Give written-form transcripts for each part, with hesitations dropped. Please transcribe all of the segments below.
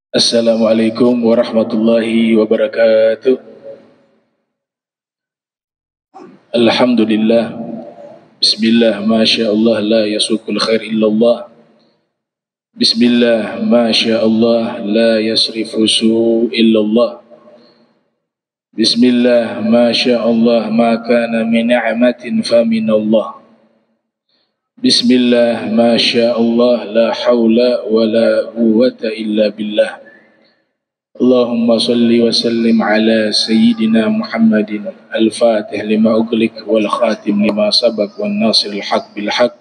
Assalamualaikum warahmatullahi wabarakatuh. Alhamdulillah. Bismillah, masya Allah, la yasukul khair illallah. Bismillah, masya Allah, la yasrifu su illallah. Bismillah, masya Allah, ma kana min ni'matin fa min Allah. Bismillah, masya Allah, la hawla wa la quwwata illa billah. Allahumma salli wa sallim ala Sayyidina Muhammadin al-Fatih lima ughliq wal khatim lima sabaq wan nasir al-haq bil haq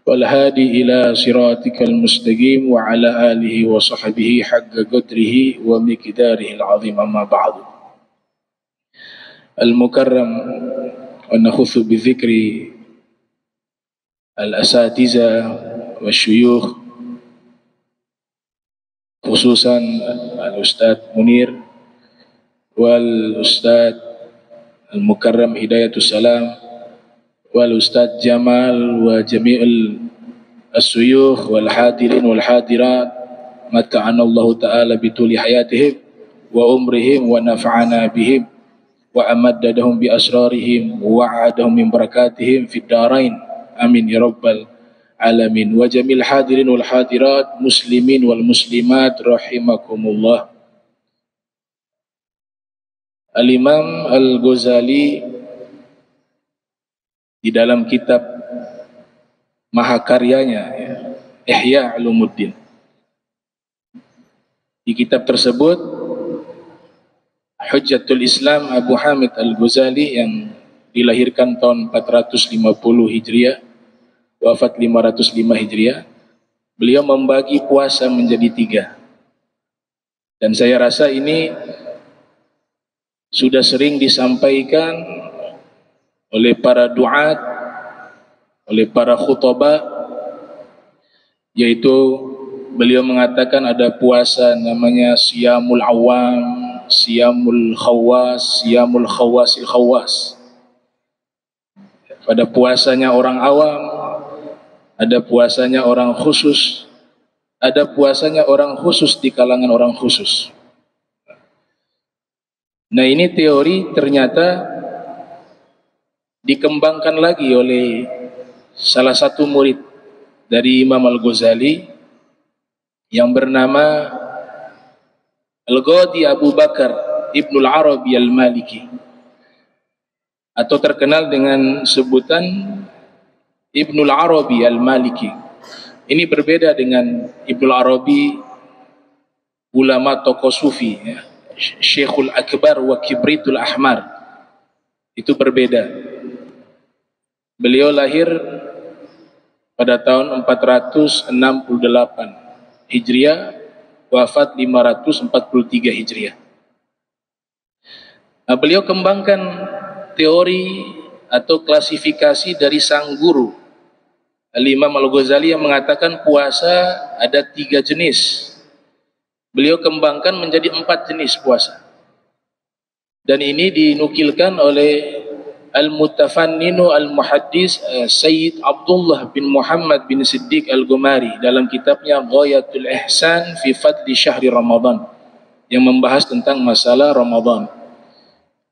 wal hadi ila siratikal mustaqim wa ala alihi wa sahbihi haqqa qadrihi wa miqdarihi al-azim, amma ba'du. Al-mukarram wa nakhuthu bi dhikri al-asatiza wa syuyukh, khususan Al-Ustadz Munir wal Ustadz Al-Mukarram Hidayatus Salam wal Ustadz Jamal wa jami'ul as-suyukh wal hadirin wal hadirat, mata'ana Allah Ta'ala bituli hayatihim wa umrihim wa nafa'ana bihim wa amaddadahum bi asrarihim wa a'adahum min barakatihim fid darain, amin ya rabbal alamin. Wa jamil hadirin wal hadirat, muslimin wal muslimat rahimakumullah. Al-Imam Al-Ghazali di dalam kitab mahakaryanya Ihya Ulumuddin, di kitab tersebut Hujjatul Islam Abu Hamid Al-Ghazali yang dilahirkan tahun 450 Hijriah, wafat 505 Hijriah, beliau membagi puasa menjadi 3. Dan saya rasa ini sudah sering disampaikan oleh para duat, oleh para khutbah, yaitu beliau mengatakan ada puasa namanya Siyamul Awam, Siyamul Khawas, Siyamul Khawasil Khawas. Pada puasanya orang awam, ada puasanya orang khusus, ada puasanya orang khusus di kalangan orang khusus. Nah, ini teori ternyata dikembangkan lagi oleh salah satu murid dari Imam Al-Ghazali yang bernama Al-Ghadi Abu Bakar Ibnul Arabi Al-Maliki, atau terkenal dengan sebutan Ibnul Arabi Al-Maliki. Ini berbeda dengan Ibnul Arabi ulama tokoh sufi, ya, Syekhul Akbar wa Kibritul Ahmar. Itu berbeda. Beliau lahir pada tahun 468 Hijriah, wafat 543 Hijriah. Nah, beliau kembangkan teori atau klasifikasi dari sang guru Al-Imam Al-Ghazali yang mengatakan puasa ada 3 jenis. Beliau kembangkan menjadi 4 jenis puasa. Dan ini dinukilkan oleh Al-Mutafanninu Al-Muhaddis Sayyid Abdullah bin Muhammad bin Siddiq Al-Gumari dalam kitabnya Ghayatul Ihsan fi Fadli Syahri Ramadan, yang membahas tentang masalah Ramadan.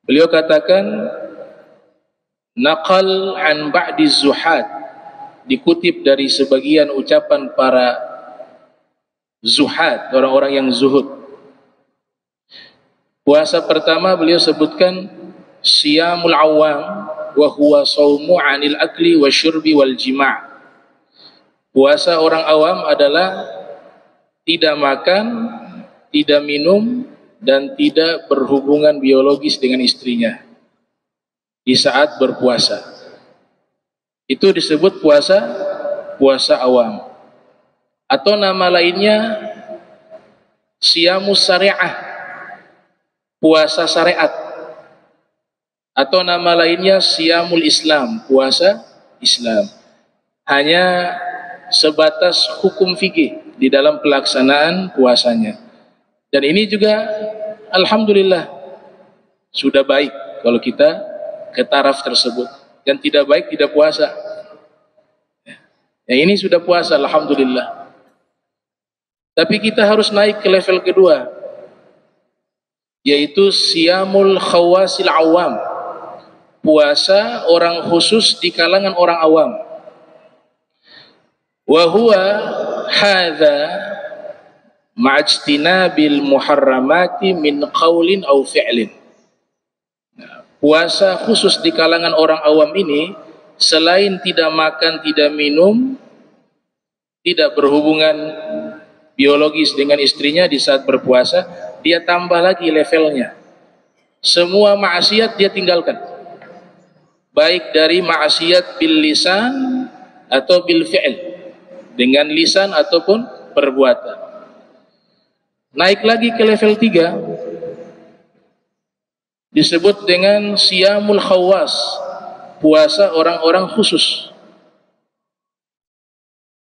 Beliau katakan, naqal an ba'di zuhad, dikutip dari sebagian ucapan para zuhad, orang-orang yang zuhud. Puasa pertama beliau sebutkan Siyamul Awam wa huwa shaumu 'anil akli wasyurbi wal jima'. Puasa orang awam adalah tidak makan, tidak minum, dan tidak berhubungan biologis dengan istrinya di saat berpuasa. Itu disebut puasa awam. Atau nama lainnya Siyamus Syariah, puasa syariat. Atau nama lainnya Siyamul Islam, puasa Islam. Hanya sebatas hukum fikih di dalam pelaksanaan puasanya. Dan ini juga alhamdulillah sudah baik kalau kita ke taraf tersebut. Yang tidak baik tidak puasa. Yang ini sudah puasa alhamdulillah. Tapi kita harus naik ke level kedua, yaitu siyamul khawasil awam, puasa orang khusus di kalangan orang awam. Wa huwa hadza ma'ajtinabil muharramati min qaulin aw fi'lin. Puasa khusus di kalangan orang awam ini, selain tidak makan, tidak minum, tidak berhubungan biologis dengan istrinya di saat berpuasa, dia tambah lagi levelnya. Semua maksiat dia tinggalkan, baik dari maksiat bil lisan atau bil fi'l, dengan lisan ataupun perbuatan. Naik lagi ke level 3, disebut dengan siyamul khawas, puasa orang-orang khusus.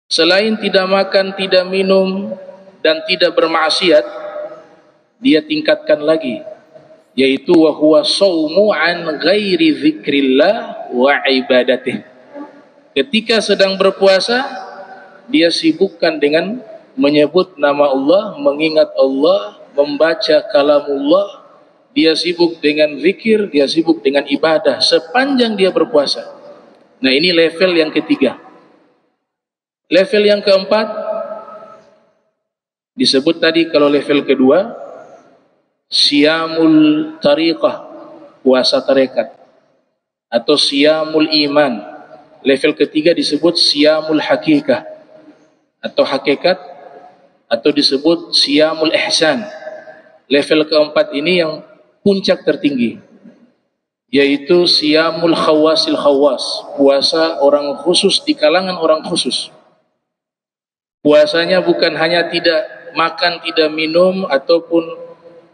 Selain tidak makan, tidak minum, dan tidak bermaksiat, dia tingkatkan lagi, yaitu wa huwa shaumu an ghairi dzikrillah wa ibadatih. Ketika sedang berpuasa, dia sibukkan dengan menyebut nama Allah, mengingat Allah, membaca kalamullah. Dia sibuk dengan zikir, dia sibuk dengan ibadah sepanjang dia berpuasa. Nah, ini level yang ketiga. Level yang keempat disebut tadi, kalau level kedua siyamul tariqah, puasa tarekat, atau siyamul iman. Level ketiga disebut siyamul hakikah atau hakikat, atau disebut siyamul ihsan. Level keempat ini yang puncak tertinggi, yaitu siyamul khawasil khawas, puasa orang khusus di kalangan orang khusus. Puasanya bukan hanya tidak makan, tidak minum, ataupun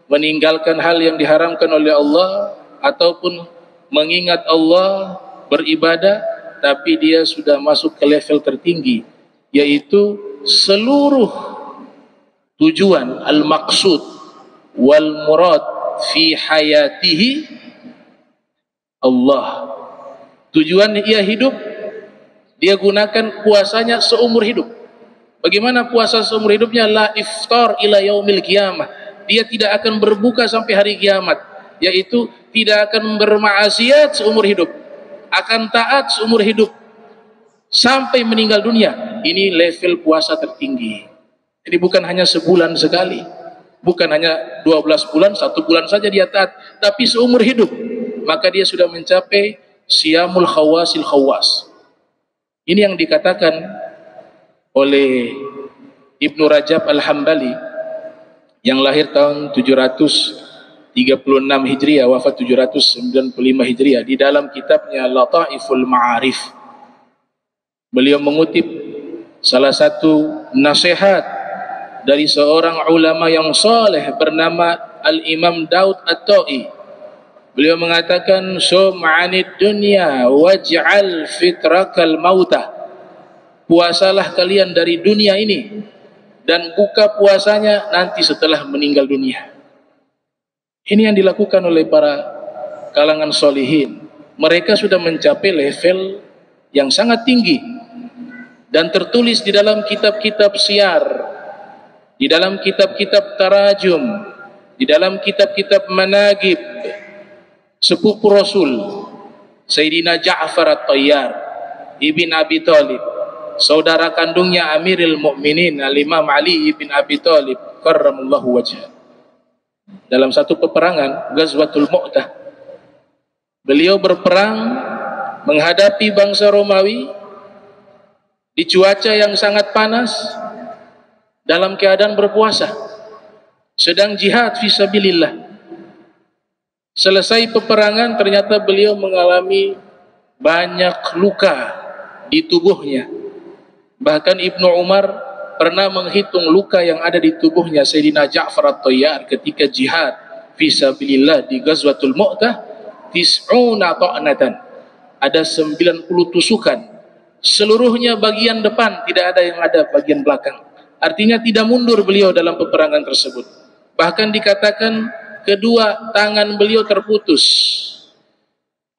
meninggalkan hal yang diharamkan oleh Allah, ataupun mengingat Allah, beribadah, tapi dia sudah masuk ke level tertinggi, yaitu seluruh tujuan al-maqsud wal murad fi hayatihi Allah. Tujuan ia hidup, dia gunakan puasanya seumur hidup. Bagaimana puasa seumur hidupnya? La iftar ila yaumil qiyamah. Dia tidak akan berbuka sampai hari kiamat, yaitu tidak akan bermaksiat seumur hidup, akan taat seumur hidup sampai meninggal dunia. Ini level puasa tertinggi. Jadi bukan hanya sebulan sekali, bukan hanya 12 bulan, 1 bulan saja dia taat, tapi seumur hidup. Maka dia sudah mencapai siyamul khawasil khawas. Ini yang dikatakan oleh Ibnu Rajab Al-Hambali, yang lahir tahun 736 Hijriah, wafat 795 Hijriah, di dalam kitabnya Lataiful Ma'arif. Beliau mengutip salah satu nasihat dari seorang ulama yang saleh bernama Al-Imam Daud At-Ta'i. Beliau mengatakan, sum'anid dunya waj'al fitrakal mautah. Puasalah kalian dari dunia ini, dan buka puasanya nanti setelah meninggal dunia. Ini yang dilakukan oleh para kalangan solihin. Mereka sudah mencapai level yang sangat tinggi, dan tertulis di dalam kitab-kitab syiar, di dalam kitab-kitab tarajum, di dalam kitab-kitab managib sepupu Rasul Sayyidina Ja'far At-Tayyar ibn Abi Thalib, saudara kandungnya Amirul Mukminin Al-Imam Ali ibn Abi Thalib karramallahu wajhah. Dalam satu peperangan, Ghazwatul Mu'tah, beliau berperang menghadapi bangsa Romawi di cuaca yang sangat panas, dalam keadaan berpuasa, sedang jihad fisabilillah. Selesai peperangan, ternyata beliau mengalami banyak luka di tubuhnya. Bahkan Ibnu Umar pernah menghitung luka yang ada di tubuhnya Sayyidina Ja'far At-Tayyar ketika jihad fisabilillah di Ghazwatul Mu'tah, tis'una ta'natan, ada 90 tusukan, seluruhnya bagian depan, tidak ada yang ada bagian belakang. Artinya tidak mundur beliau dalam peperangan tersebut. Bahkan dikatakan kedua tangan beliau terputus,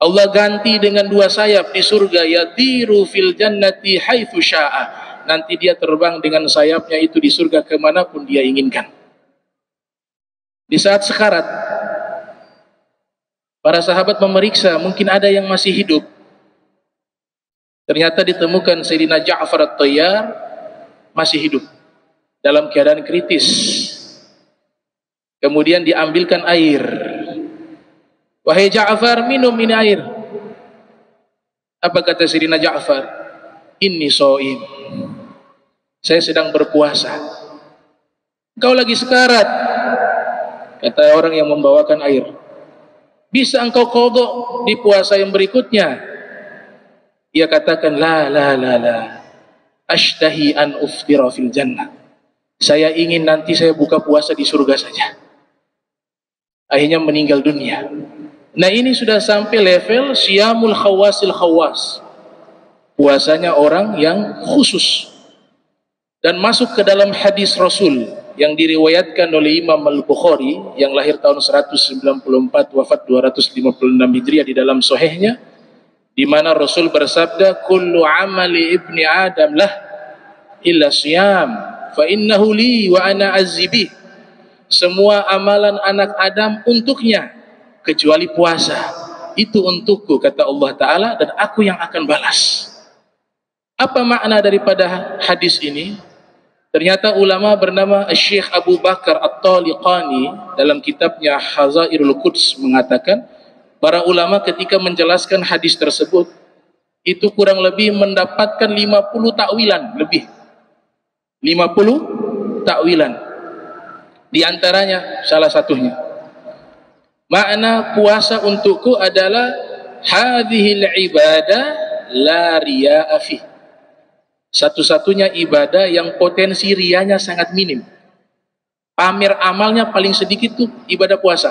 Allah ganti dengan 2 sayap di surga, yatiru fil jannati haitsu syaa. nanti dia terbang dengan sayapnya itu di surga kemanapun dia inginkan. Di saat sekarat, para sahabat memeriksa, mungkin ada yang masih hidup. Ternyata ditemukan Sayyidina Ja'far At-Tayyar masih hidup dalam keadaan kritis. Kemudian diambilkan air. Wahai Ja'far, minum ini air. Apa kata Sayyidina Ja'far? Inni shaim. Saya sedang berpuasa. Engkau lagi sekarat. Kata orang yang membawakan air. Bisa engkau qadha di puasa yang berikutnya? Ia katakan, la. Ashtahi an uftira fil jannah. Saya ingin nanti saya buka puasa di surga saja. Akhirnya meninggal dunia. Nah, ini sudah sampai level siyamul khawasil khawas. Puasanya orang yang khusus. Dan masuk ke dalam hadis Rasul yang diriwayatkan oleh Imam Al-Bukhari yang lahir tahun 194 wafat 256 Hijriah di dalam sahihnya, di mana Rasul bersabda, kullu amali ibni Adam lah illa siyam fa innahu li wa ana azzibi. Semua amalan anak Adam untuknya kecuali puasa. Itu untukku, kata Allah Ta'ala, dan aku yang akan balas. Apa makna daripada hadis ini? Ternyata ulama bernama Syekh Abu Bakar At-Taliqani dalam kitabnya Hazairul Quds mengatakan, para ulama ketika menjelaskan hadis tersebut itu kurang lebih mendapatkan 50 takwilan lebih. 50 takwilan. Di antaranya salah satunya, makna puasa untukku adalah hadhil ibadah la riya'a fi. Satu-satunya ibadah yang potensi rianya sangat minim. Pamer amalnya paling sedikit tuh ibadah puasa.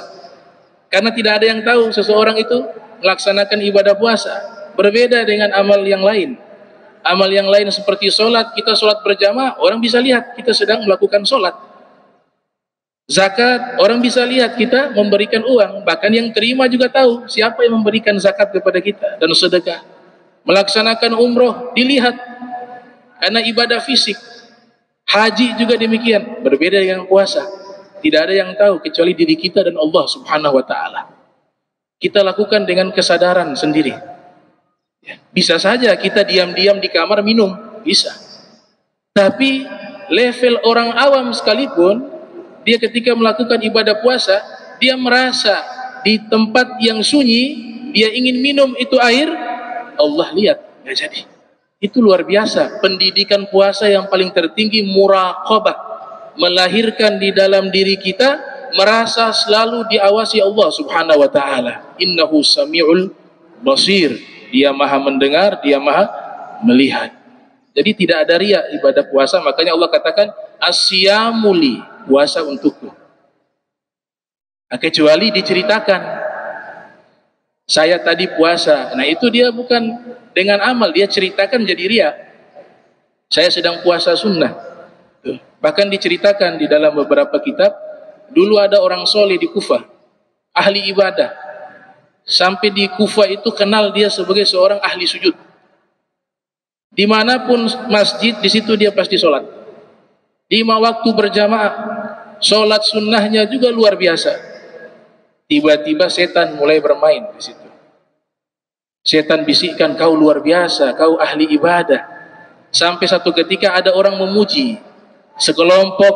Karena tidak ada yang tahu seseorang itu melaksanakan ibadah puasa. Berbeda dengan amal yang lain. Amal yang lain seperti sholat, kita sholat berjamaah, orang bisa lihat kita sedang melakukan sholat. Zakat, orang bisa lihat kita memberikan uang. Bahkan yang terima juga tahu siapa yang memberikan zakat kepada kita. Dan sedekah. Melaksanakan umroh, dilihat. Karena ibadah fisik. Haji juga demikian. Berbeda dengan puasa. Tidak ada yang tahu kecuali diri kita dan Allah Subhanahu wa ta'ala. Kita lakukan dengan kesadaran sendiri. Bisa saja kita diam-diam di kamar minum. Bisa. Tapi level orang awam sekalipun, dia ketika melakukan ibadah puasa, dia merasa di tempat yang sunyi, dia ingin minum itu air, Allah lihat, nggak jadi. Itu luar biasa. Pendidikan puasa yang paling tertinggi muraqabah, melahirkan di dalam diri kita merasa selalu diawasi Allah Subhanahu wa ta'ala. Innahu sami'ul basir. Dia maha mendengar, dia maha melihat. Jadi tidak ada riya ibadah puasa. Makanya Allah katakan asyamuli, puasa untukku. Nah, kecuali diceritakan saya tadi puasa. Nah, itu dia bukan dengan amal, dia ceritakan jadi riya. Saya sedang puasa sunnah. Bahkan diceritakan di dalam beberapa kitab, dulu ada orang soleh di Kufah, ahli ibadah. Sampai di Kufah itu kenal dia sebagai seorang ahli sujud. Dimanapun masjid, di situ dia pasti sholat. 5 waktu berjamaah, sholat sunnahnya juga luar biasa. Tiba-tiba setan mulai bermain di situ. Setan bisikkan, kau luar biasa, kau ahli ibadah. Sampai satu ketika ada orang memuji, sekelompok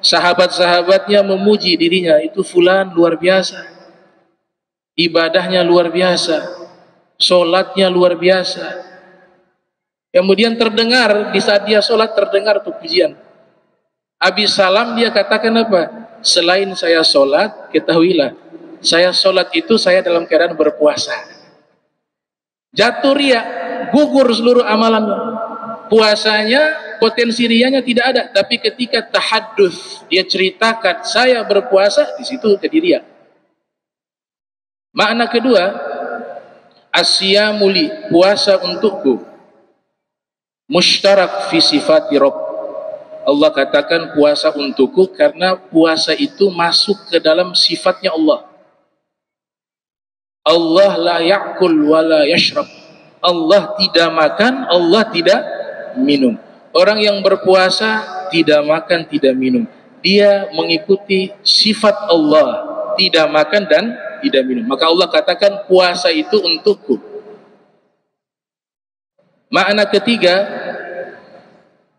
sahabat-sahabatnya memuji dirinya, itu fulan luar biasa, ibadahnya luar biasa, sholatnya luar biasa. Kemudian terdengar, di saat dia sholat terdengar tuh pujian. Habis salam dia katakan apa? Selain saya sholat, ketahuilah, saya sholat itu saya dalam keadaan berpuasa. Jatuh riya, gugur seluruh amalan. Puasanya, potensi riyanya tidak ada. Tapi ketika tahadduts, dia ceritakan saya berpuasa, di situ jadi riya. Makna kedua, asyamuli, puasa untukku, mushtarak fi sifati Rabb. Allah katakan puasa untukku karena puasa itu masuk ke dalam sifatnya Allah. Allah la ya'kul wa la yashrab. Allah tidak makan, Allah tidak minum. Orang yang berpuasa tidak makan, tidak minum. Dia mengikuti sifat Allah, tidak makan dan tidak minum. Maka Allah katakan puasa itu untukku. Makna ketiga,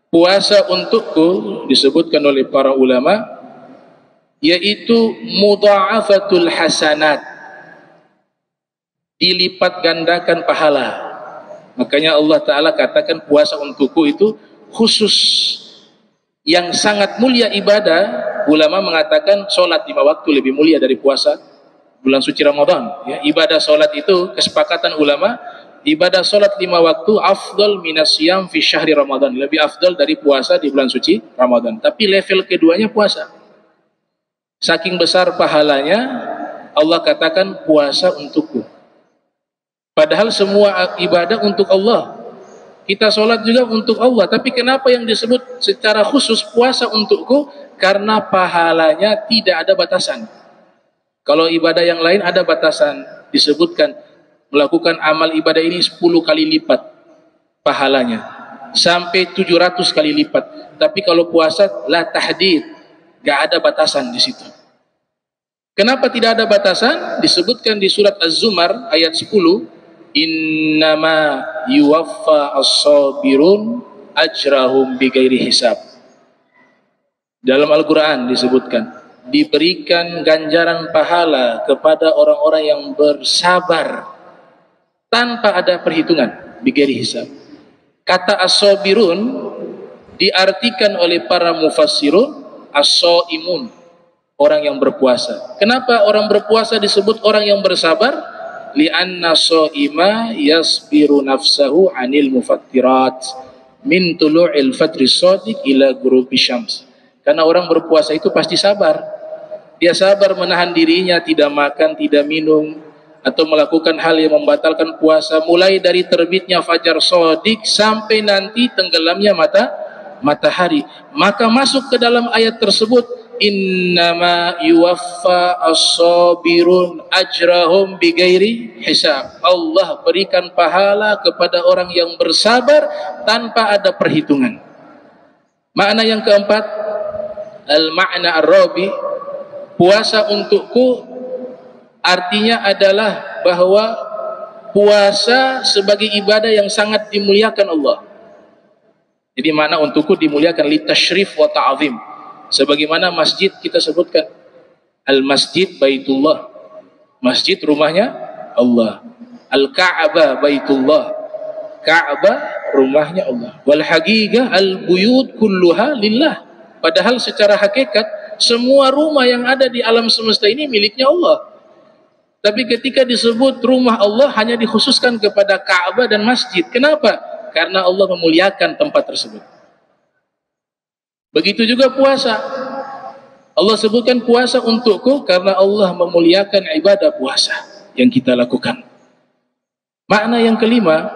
puasa untukku disebutkan oleh para ulama, yaitu mudha'afatul hasanat, dilipat gandakan pahala. Makanya Allah Ta'ala katakan puasa untukku itu khusus, yang sangat mulia ibadah. Ulama mengatakan sholat 5 waktu lebih mulia dari puasa bulan suci Ramadan, ya. Ibadah sholat itu kesepakatan ulama, ibadah sholat 5 waktu afdal minas siyam fi syahri Ramadan, lebih afdal dari puasa di bulan suci Ramadan. Tapi level keduanya puasa. Saking besar pahalanya, Allah katakan puasa untukku. Padahal semua ibadah untuk Allah. Kita sholat juga untuk Allah. Tapi kenapa yang disebut secara khusus puasa untukku? Karena pahalanya tidak ada batasan. Kalau ibadah yang lain ada batasan. Disebutkan melakukan amal ibadah ini 10 kali lipat pahalanya, sampai 700 kali lipat. Tapi kalau puasa la tahdid, gak ada batasan di situ. Kenapa tidak ada batasan? Disebutkan di surat Az-Zumar ayat 10, innama yuwaffa as-sabirun ajrahum bighairi hisab. Dalam Al-Quran disebutkan diberikan ganjaran pahala kepada orang-orang yang bersabar tanpa ada perhitungan, bighairi hisab. Kata as-sabirun diartikan oleh para mufassirun as-shaimun, orang yang berpuasa. Kenapa orang berpuasa disebut orang yang bersabar? Li'anna shaima yasbiru nafsahu 'anil mufattirat min tulu'il fajri shadiq ila ghurubi syams. Karena orang berpuasa itu pasti sabar. Dia sabar menahan dirinya, tidak makan, tidak minum, atau melakukan hal yang membatalkan puasa, mulai dari terbitnya fajar shadiq sampai nanti tenggelamnya matahari. Maka masuk ke dalam ayat tersebut, innama yuwaffa as-sabirun ajrahum bighairi hisab. Allah berikan pahala kepada orang yang bersabar tanpa ada perhitungan. Makna yang keempat, al-ma'na ar-rabi, puasa untukku artinya adalah bahwa puasa sebagai ibadah yang sangat dimuliakan Allah. Jadi makna untukku dimuliakan litasyrif wa ta'zim. Sebagaimana masjid kita sebutkan, al-masjid baitullah, masjid rumahnya Allah. Al-Ka'bah baitullah, Ka'bah rumahnya Allah. Wal haqiqah al-buyut kulluha lillah. Padahal secara hakikat semua rumah yang ada di alam semesta ini miliknya Allah. Tapi ketika disebut rumah Allah hanya dikhususkan kepada Ka'bah dan masjid. Kenapa? Karena Allah memuliakan tempat tersebut. Begitu juga puasa. Allah sebutkan puasa untukku karena Allah memuliakan ibadah puasa yang kita lakukan. Makna yang kelima,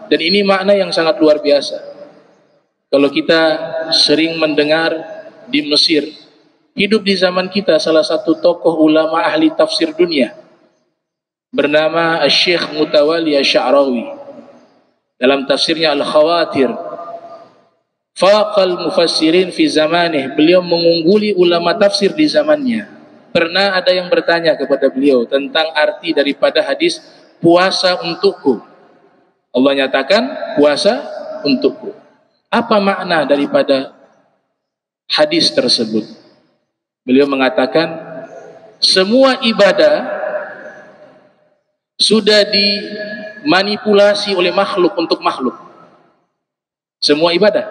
dan ini makna yang sangat luar biasa. Kalau kita sering mendengar di Mesir, hidup di zaman kita salah satu tokoh ulama ahli tafsir dunia bernama Syekh Mutawalli Asy-Sya'rawi. Dalam tafsirnya Al-Khawatir, faqal mufassirin fi zamanih, beliau mengungguli ulama tafsir di zamannya. Pernah ada yang bertanya kepada beliau tentang arti daripada hadis puasa untukku. Allah nyatakan puasa untukku. Apa makna daripada hadis tersebut? Beliau mengatakan semua ibadah sudah dimanipulasi oleh makhluk untuk makhluk. Semua ibadah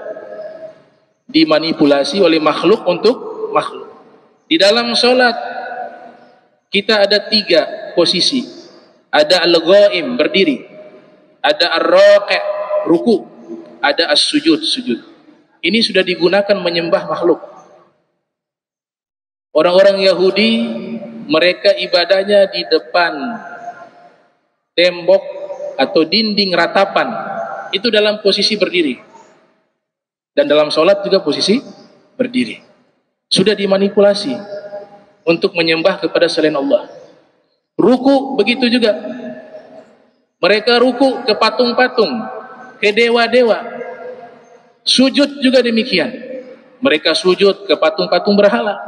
dimanipulasi oleh makhluk untuk makhluk. Di dalam sholat kita ada 3 posisi. Ada al-ghaim, berdiri. Ada ar-raqi', ruku. Ada as-sujud, sujud. Ini sudah digunakan menyembah makhluk. Orang-orang Yahudi, mereka ibadahnya di depan tembok atau dinding ratapan. Itu dalam posisi berdiri. Dan dalam sholat juga posisi berdiri. Sudah dimanipulasi untuk menyembah kepada selain Allah. Ruku begitu juga. Mereka ruku ke patung-patung, ke dewa-dewa. Sujud juga demikian. Mereka sujud ke patung-patung berhala.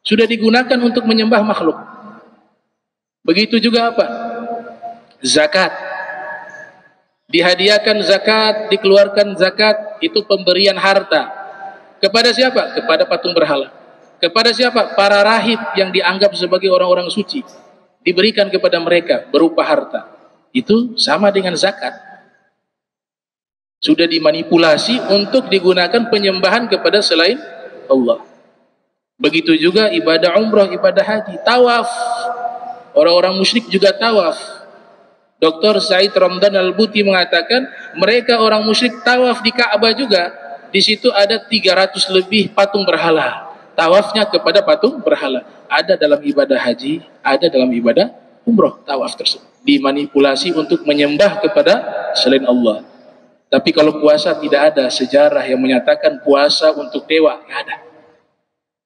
Sudah digunakan untuk menyembah makhluk. Begitu juga apa? Zakat. Dihadiahkan zakat, dikeluarkan zakat, itu pemberian harta. Kepada siapa? Kepada patung berhala. Kepada siapa? Para rahib yang dianggap sebagai orang-orang suci. Diberikan kepada mereka berupa harta. Itu sama dengan zakat. Sudah dimanipulasi untuk digunakan penyembahan kepada selain Allah. Begitu juga ibadah umrah, ibadah haji, tawaf. Orang-orang musyrik juga tawaf. Dr. Said Ramdan Al-Buti mengatakan, mereka orang musyrik tawaf di Ka'bah juga. Di situ ada 300 lebih patung berhala. Tawafnya kepada patung berhala. Ada dalam ibadah haji, ada dalam ibadah umrah, tawaf tersebut. Dimanipulasi untuk menyembah kepada selain Allah. Tapi kalau puasa tidak ada sejarah yang menyatakan puasa untuk dewa, tidak ada.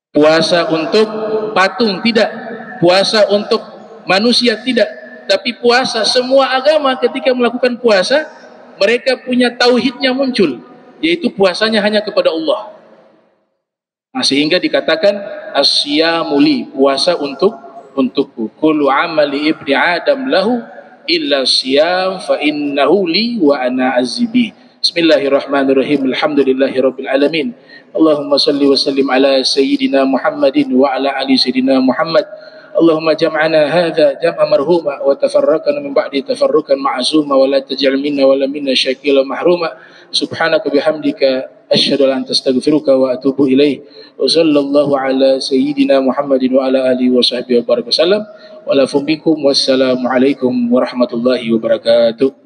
Puasa untuk patung tidak, puasa untuk manusia tidak. Tapi puasa semua agama ketika melakukan puasa, mereka punya tauhidnya muncul, yaitu puasanya hanya kepada Allah. Nah, sehingga dikatakan asyamuli, puasa untukku. Kullu amali ibni Adam lahu illa siyam fa innahu li wa ana azbi. Bismillahirrahmanirrahim. Alhamdulillahirabbil alamin. Allahumma salli wa sallim ala sayyidina Muhammadin wa ala ali sayyidina Muhammad. Allahumma jam'ana hadza jam'a marhuma wa tafarraqna min ba'di tafarruqan ma'zuma wa la taj'al minna wa la minna syakila mahruma. Subhanaka bihamdika asyhadu an la ilaha illa anta astaghfiruka wa atubu ilaik. Wa sallallahu ala sayyidina Muhammadin wa ala alihi wa sahbihi wa baraka wasallam. Walakum bikum wassalamualaikum warahmatullahi wabarakatuh.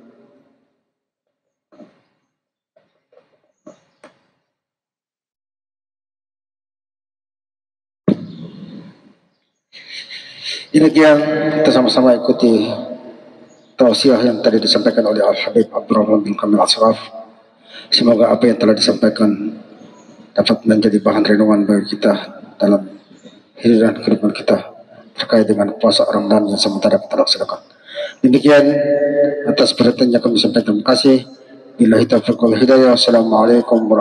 Demikian kita sama-sama ikuti tausiah yang tadi disampaikan oleh Al-Habib Abdurrahman bin Kamil Ashraf. Semoga apa yang telah disampaikan dapat menjadi bahan renungan bagi kita dalam hidup dan kehidupan kita terkait dengan puasa Ramadan yang sementara kita laksanakan. Demikian atas perhatiannya kami sampaikan terima kasih. Billahi taufiq wal hidayah. Wassalamualaikum warahmatullahi wabarakatuh.